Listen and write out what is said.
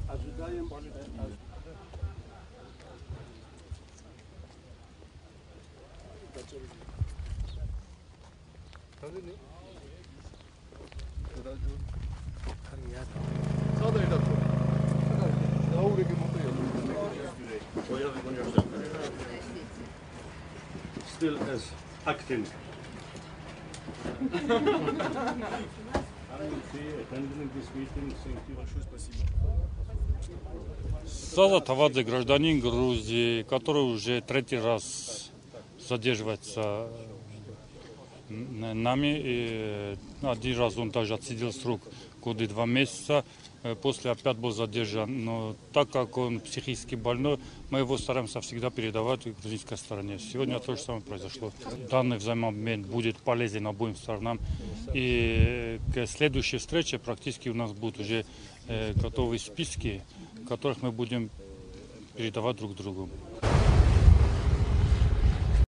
Ожидаем. Still as acting. Саза Тавадзе, гражданин Грузии, который уже третий раз задерживается нами. И один раз он также отсидел срок года 2 месяца, после опять был задержан. Но так как он психически больной, мы его стараемся всегда передавать грузинской стороне. Сегодня то же самое произошло. Данный взаимообмен будет полезен обоим сторонам. И к следующей встрече практически у нас будут уже готовые списки, которых мы будем передавать друг другу.